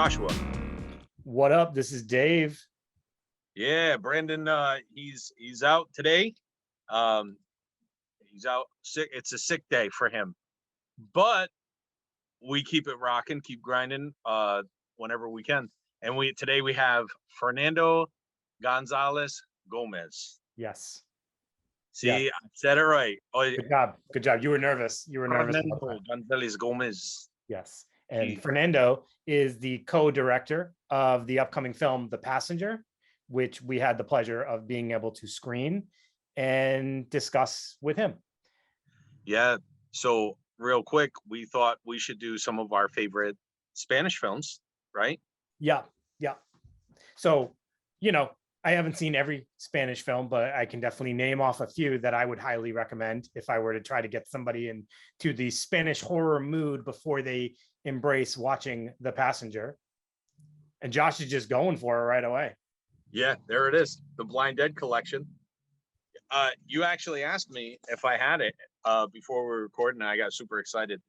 Joshua. What up? This is Dave. Yeah, Brandon. He's out today. He's out sick. It's a sick day for him, but we keep it rocking, keep grinding. Whenever we can. And today we have Fernando Gonzalez Gomez. Yes. See, I said it right. Oh, good job. Good job. You were nervous. Fernando Gonzalez Gomez. Yes. And Fernando is the co-director of the upcoming film, The Passenger, which we had the pleasure of being able to screen and discuss with him. Yeah. So real quick, we thought we should do some of our favorite Spanish films, right? Yeah. So, I haven't seen every Spanish film, but I can definitely name off a few that I would highly recommend if I were to try to get somebody into the Spanish horror mood before they embrace watching The Passenger. And Josh is just going for it right away. Yeah, there it is. The Blind Dead collection. You actually asked me if I had it before we were recording, and I got super excited.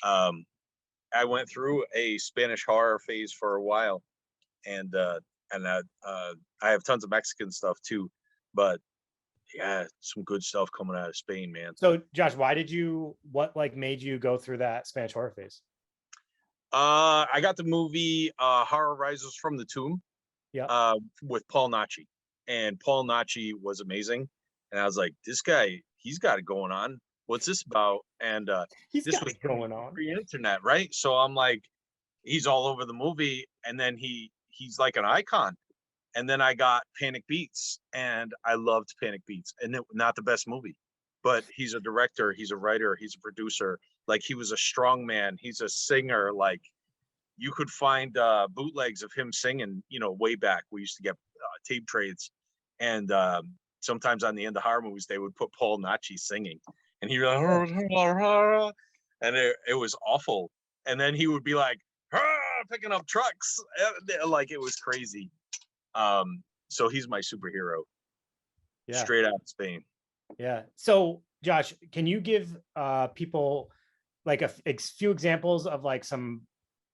I went through a Spanish horror phase for a while, and I have tons of Mexican stuff too, but yeah, some good stuff coming out of Spain, man. So Josh, what made you go through that Spanish horror phase? I got the movie Horror Rises from the Tomb, with Paul Nachi, and Paul Nachi was amazing, and I was like, this guy, he's got it going on. What's this about? And this was going on pre-internet, right? So I'm like, he's all over the movie, and then he's like an icon. And then I got Panic Beats, and I loved Panic Beats, and not the best movie, but he's a director, he's a writer, he's a producer. Like, he was a strong man, he's a singer. Like, you could find bootlegs of him singing, way back. We used to get tape trades, and sometimes on the end of horror movies, they would put Paul Nachi singing, and he'd be like, and it was awful. And then he would be like, picking up trucks, like, it was crazy. So he's my superhero. Yeah. Straight out of Spain. Yeah. So Josh, can you give people like a few examples of like some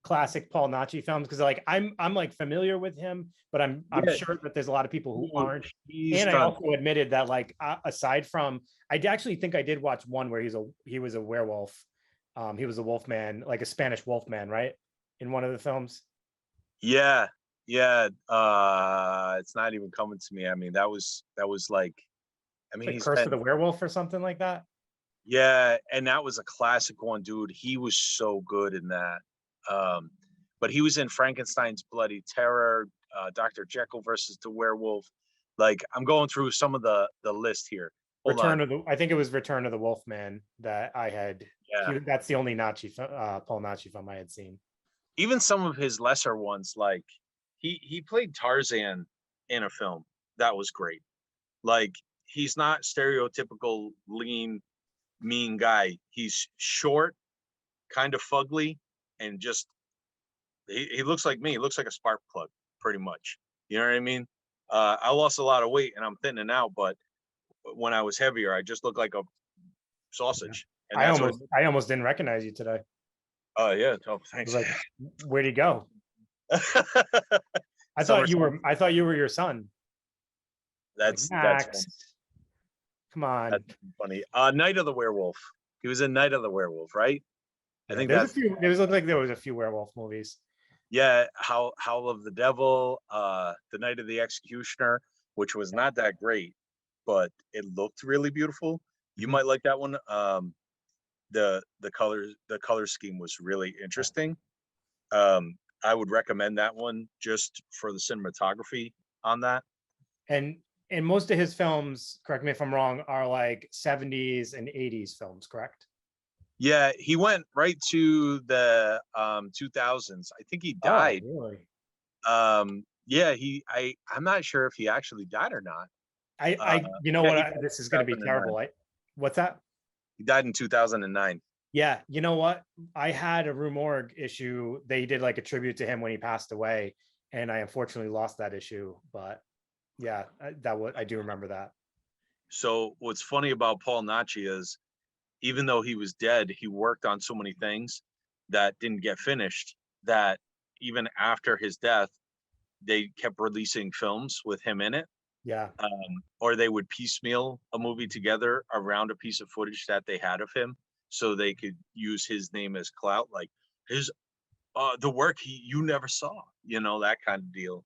classic Paul Nachi films? Because like I'm like familiar with him, but I'm sure that there's a lot of people who aren't. And I also admitted that like aside from, I actually think I did watch one where he was a werewolf. He was a wolf man, like a Spanish wolf man, right? In one of the films. Yeah. It's not even coming to me. I mean, that was like, like Curse of the Werewolf or something like that. Yeah, and that was a classic one, dude. He was so good in that. But he was in Frankenstein's Bloody Terror, Dr. Jekyll versus the Werewolf. Like, I'm going through some of the list here. I think it was Return of the Wolfman that I had. Yeah. That's the only Paul Nachi film I had seen. Even some of his lesser ones, like he played Tarzan in a film that was great. Like, he's not stereotypical lean, mean guy. He's short, kind of fugly, and just he looks like me. He looks like a spark plug, pretty much. You know what I mean? I lost a lot of weight and I'm thinning out, but when I was heavier, I just looked like a sausage. And I almost didn't recognize you today. Oh yeah, oh, thanks. Like, where'd he go? I thought you were your son. That's come on. That's funny. Night of the Werewolf. He was in Night of the Werewolf, right? I think there's a few. It looked like there was a few werewolf movies. Yeah, Howl of the Devil, The Night of the Executioner, which was not that great, but it looked really beautiful. You might like that one. The color scheme was really interesting. I would recommend that one just for the cinematography on that. And most of his films, correct me if I'm wrong, are like 70s and 80s films, correct? Yeah, he went right to the 2000s. I think he died. Oh, really? Yeah, I'm not sure if he actually died or not. This is going to be terrible. What's that? He died in 2009. Yeah, you know what? I had a Rue Morgue issue. They did like a tribute to him when he passed away, and I unfortunately lost that issue. But yeah, I do remember that. So what's funny about Paul Nachi is, even though he was dead, he worked on so many things that didn't get finished that, even after his death, they kept releasing films with him in it. Yeah. Or they would piecemeal a movie together around a piece of footage that they had of him, so they could use his name as clout, like his the work you never saw, that kind of deal.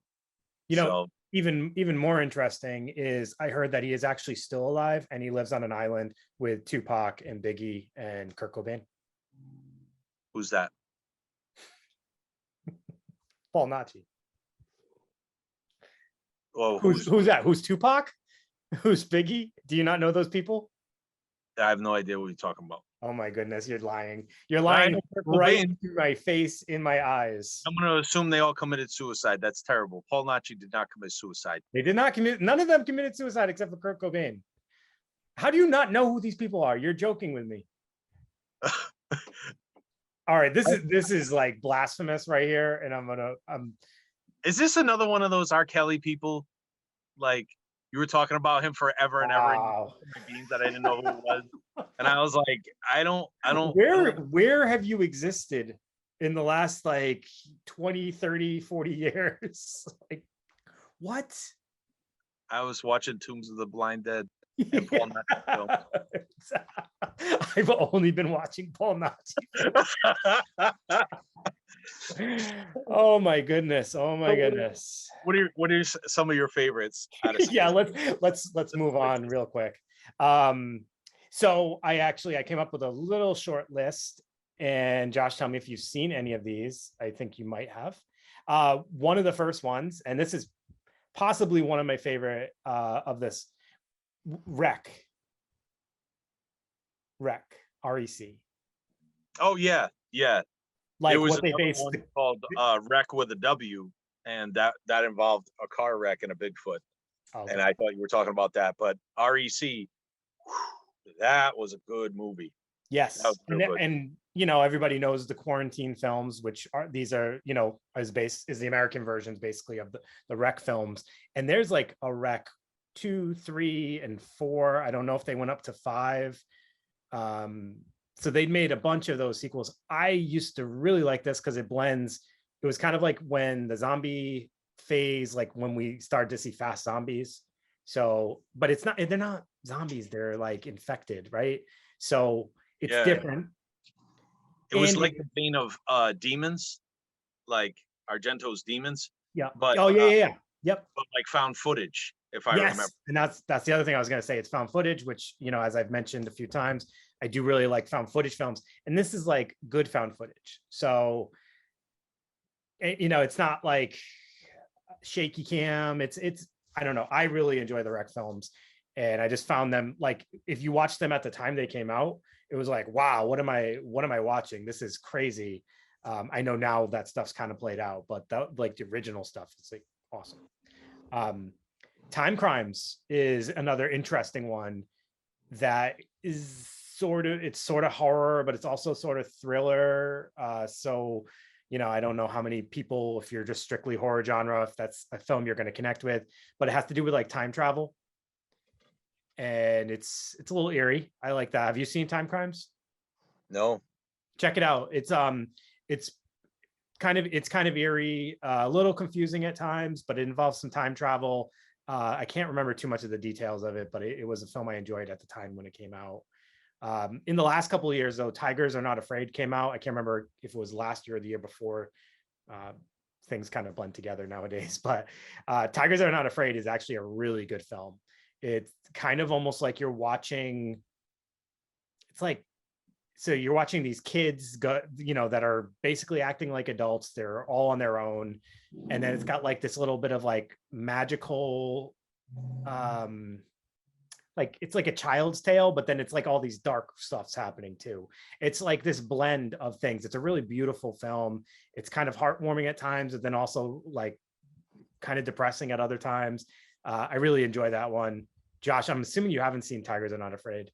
You know, So even more interesting is I heard that he is actually still alive and he lives on an island with Tupac and Biggie and Kurt Cobain. who's that? Paul Nachi. Oh, Who's that? Who's Tupac? Who's Biggie? Do you not know those people? I have no idea what you're talking about. Oh my goodness, you're lying. You're lying right through my face, in my eyes. I'm going to assume they all committed suicide. That's terrible. Paul Nachi did not commit suicide. They did not commit. None of them committed suicide except for Kurt Cobain. How do you not know who these people are? You're joking with me. All right, this is like blasphemous right here, and Is this another one of those R. Kelly people? Like, you were talking about him forever and ever, wow. and beans that I didn't know who it was, and I was like, I don't. Where have you existed in the last like 20, 30, 40 years? Like, what? I was watching Tombs of the Blind Dead and Paul Nachi films. I've only been watching Paul Nachi. Oh my goodness! Oh my goodness! What are some of your favorites? Yeah, let's move on real quick. So I came up with a little short list, and Josh, tell me if you've seen any of these. I think you might have. One of the first ones, and this is possibly one of my favorite of this, Rec. REC. Oh yeah. Like there was what they based one called Wreck with a W, and that involved a car wreck and a Bigfoot. Okay. And I thought you were talking about that, but REC, that was a good movie. Yes, and everybody knows the quarantine films, which are is the American versions basically of the Rec films, and there's like a Rec 2, 3, and 4. I don't know if they went up to 5. So they made a bunch of those sequels. I used to really like this because it blends. It was kind of like when the zombie phase, like when we started to see fast zombies. So, but they're not zombies. They're like infected, right? So it's different. It was like the vein of Demons, like Argento's Demons. Yeah. But yeah. Yep. But like found footage, if I remember. And that's the other thing I was going to say. It's found footage, which, as I've mentioned a few times, I do really like found footage films. And this is like good found footage. So, it's not like shaky cam. It's I don't know. I really enjoy the Rec films. And I just found them, like, if you watch them at the time they came out, it was like, wow, what am I watching? This is crazy. I know now that stuff's kind of played out, but like the original stuff is like awesome. Time Crimes is another interesting one that is sort of horror, but it's also sort of thriller. So I don't know how many people, if you're just strictly horror genre, if that's a film you're going to connect with, but it has to do with like time travel. And it's a little eerie. I like that. Have you seen Time Crimes? No. Check it out. It's kind of eerie, a little confusing at times, but it involves some time travel. I can't remember too much of the details of it, but it was a film I enjoyed at the time when it came out. In the last couple of years, though, Tigers Are Not Afraid came out. I can't remember if it was last year or the year before. Things kind of blend together nowadays, but Tigers Are Not Afraid is actually a really good film. It's kind of almost like you're watching. It's like, so you're watching these kids go, that are basically acting like adults. They're all on their own. And then it's got like this little bit of like magical, like it's like a child's tale, but then it's like all these dark stuff's happening too. It's like this blend of things. It's a really beautiful film. It's kind of heartwarming at times, and then also like kind of depressing at other times. I really enjoy that one. Josh, I'm assuming you haven't seen Tigers Are Not Afraid.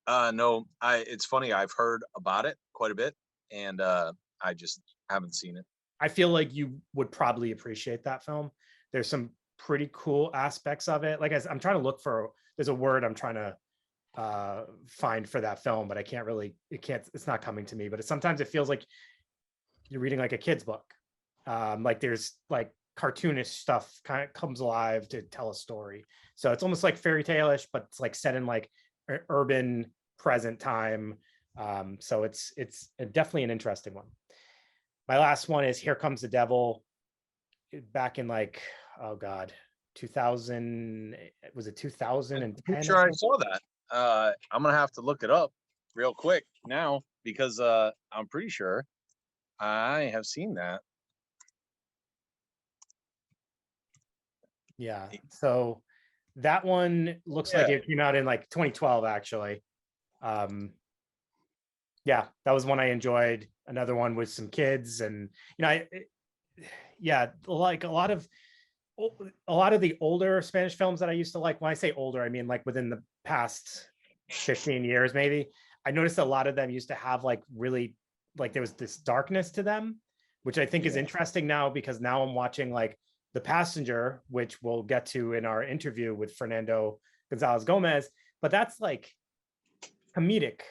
No, it's funny. I've heard about it quite a bit, and I just haven't seen it. I feel like you would probably appreciate that film. There's some pretty cool aspects of it. Like I'm trying to look for, there's a word I'm trying to find for that film, but it's not coming to me, but sometimes it feels like you're reading like a kid's book. Like there's like cartoonish stuff kind of comes alive to tell a story. So it's almost like fairy tale-ish, but it's like set in like urban present time. So it's definitely an interesting one. My last one is Here Comes the Devil, back in like, oh God, 2000, was it I'm 2010, pretty I sure I think? saw that. I'm gonna have to look it up real quick now because I'm pretty sure I have seen that. Yeah. So that one looks like Yeah, it came out in like 2012, actually. Yeah, that was one I enjoyed. Another one with some kids, and yeah, like a lot of the older Spanish films that I used to like. When I say older, I mean like within the past 15 years, maybe. I noticed a lot of them used to have like really, like there was this darkness to them, which I think is yeah, interesting now, because now I'm watching like The Passenger, which we'll get to in our interview with Fernando Gonzalez Gomez, but that's like comedic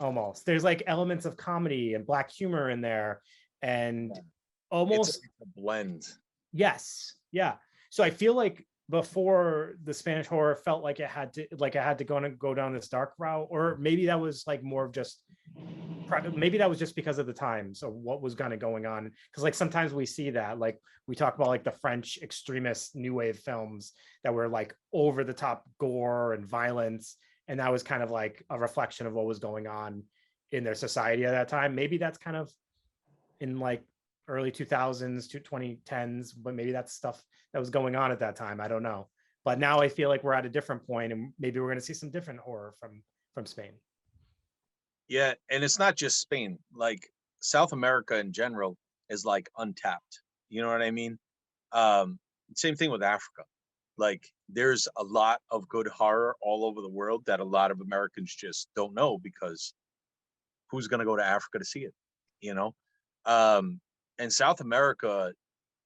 almost. There's like elements of comedy and black humor in there, and almost, it's a blend. yes, yeah. So I feel like before, the Spanish horror felt like it had to go down this dark route, or maybe that was like more of just, maybe that was just because of the times of what was kind of going on. Because like sometimes we see that, like we talk about like the French extremist new wave films that were like over the top gore and violence, and that was kind of like a reflection of what was going on in their society at that time. Maybe that's kind of in like early 2000s to 2010s, but maybe that's stuff that was going on at that time. I don't know. But now I feel like we're at a different point, and maybe we're going to see some different horror from Spain. Yeah, and it's not just Spain. Like South America in general is like untapped. You know what I mean? Um, Same thing with Africa. Like there's a lot of good horror all over the world that a lot of Americans just don't know because who's going to go to Africa to see it? You know, um, and South America,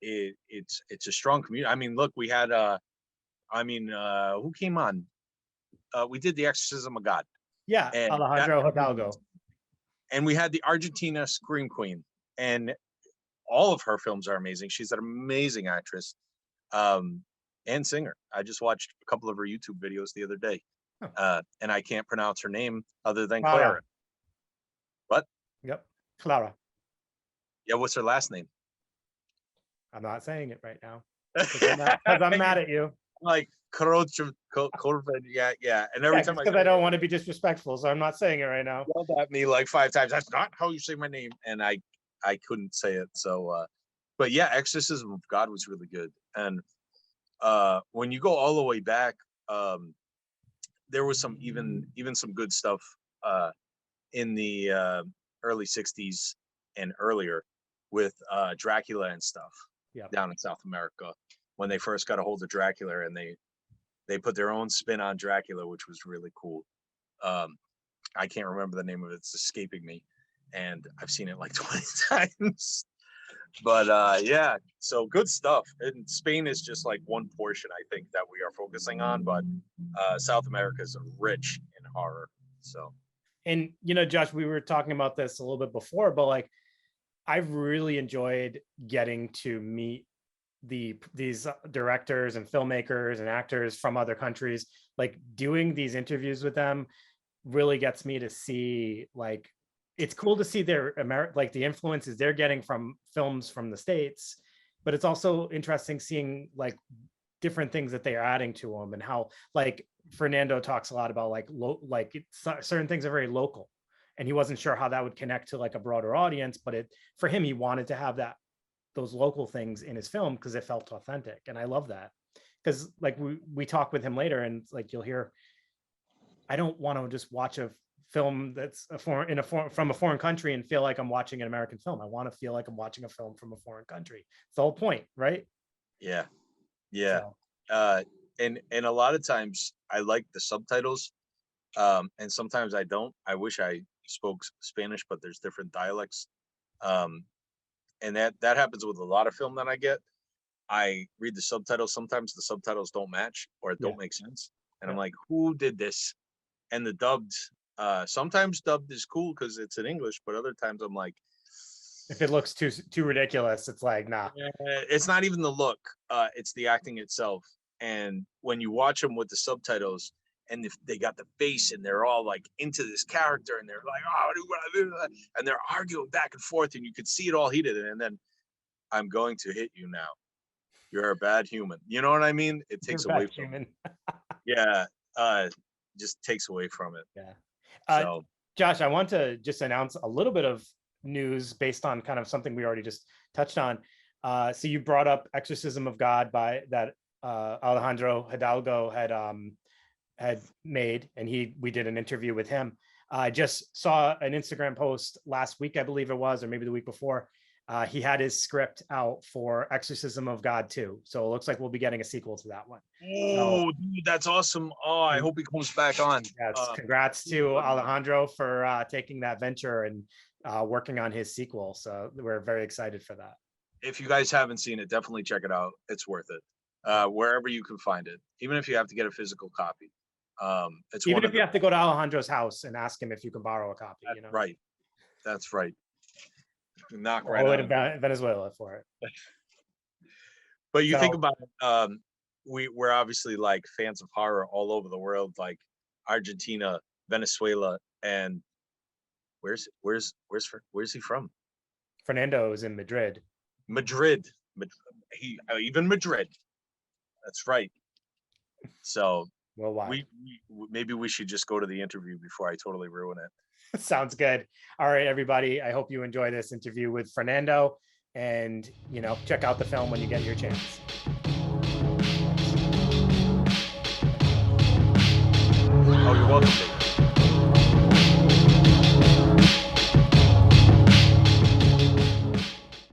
it's a strong community. I mean, look, we had who came on? We did the Exorcism of God, Yeah, and Alejandro Hidalgo. and we had the Argentina Scream Queen, and all of her films are amazing. She's an amazing actress, um, and singer. I just watched a couple of her YouTube videos the other day, and I can't pronounce her name other than Clara. Clara. But Yep. Clara. yeah, what's her last name? I'm not saying it right now because I'm mad at you. Like Corvin, yeah, yeah. And every Yeah, time just I because I don't want to be disrespectful, so I'm not saying it right now. yelled at me like 5 times. That's not how you say my name, and I couldn't say it. So, but yeah, Exorcism of God was really good. And when you go all the way back, there was some even some good stuff in the early '60s and earlier with Dracula and stuff Yeah. down in South America when they first got a hold of Dracula, and they put their own spin on Dracula, which was really cool. I can't remember the name of it; it's escaping me, and I've seen it like 20 times. But yeah, so good stuff. And Spain is just like one portion, I think, that we are focusing on, but South America is rich in horror. So And Josh, we were talking about this a little bit before, but like I've really enjoyed getting to meet these directors and filmmakers and actors from other countries. Like doing these interviews with them really gets me to see, like, it's cool to see their like the influences they're getting from films from the States, but it's also interesting seeing like different things that they are adding to them, and how like Fernando talks a lot about like certain things are very local, and he wasn't sure how that would connect to like a broader audience, but for him, he wanted to have those local things in his film because it felt authentic, and I love that. Because like we talk with him later, and like you'll hear, I don't want to just watch a film that's from a foreign country and feel like I'm watching an American film. I want to feel like I'm watching a film from a foreign country. It's the whole point, right? yeah, yeah. So Uh, and a lot of times I like the subtitles, and sometimes I don't. I wish I spoke Spanish, but there's different dialects, um, and that happens with a lot of film that I get. I read the subtitles. Sometimes the subtitles don't match or yeah, don't make sense, and I'm yeah, like, who did this? And the dubbed, sometimes dubbed is cool because it's in English, but other times I'm like, If it looks too ridiculous, it's like, nah. It's not even the look, it's the acting itself. And when you watch them with the subtitles, and if they got the face and they're all like into this character and they're like, oh, and they're arguing back and forth, and you could see it all heated. And then, I'm going to hit you now. You're a bad human. You know what I mean? It takes away from it. Yeah. Just takes away from it. Yeah. So, Josh, I want to just announce a little bit of news based on kind of something we already just touched on. So you brought up Exorcism of God by that Alejandro Hidalgo had made, and we did an interview with him. I just saw an Instagram post last week, I believe it was, or maybe the week before. He had his script out for Exorcism of God 2. So it looks like we'll be getting a sequel to that one. Oh, dude, that's awesome. Oh, I hope he comes back on. Yes, congrats to Alejandro for taking that venture and working on his sequel. So we're very excited for that. If you guys haven't seen it, definitely check it out. It's worth it. Wherever you can find it, even if you have to get a physical copy. It's even if you have to go to Alejandro's house and ask him if you can borrow a copy. That's you know? Right. That's right. Knock right out of Venezuela for it. But you think about it, we're obviously like fans of horror all over the world, like Argentina, Venezuela, and where's he from? Fernando is in Madrid. Madrid. Even Madrid. That's right. So worldwide. Maybe we should just go to the interview before I totally ruin it. Sounds good. All right, everybody. I hope you enjoy this interview with Fernando, and check out the film when you get your chance. Oh, you're welcome, Dave.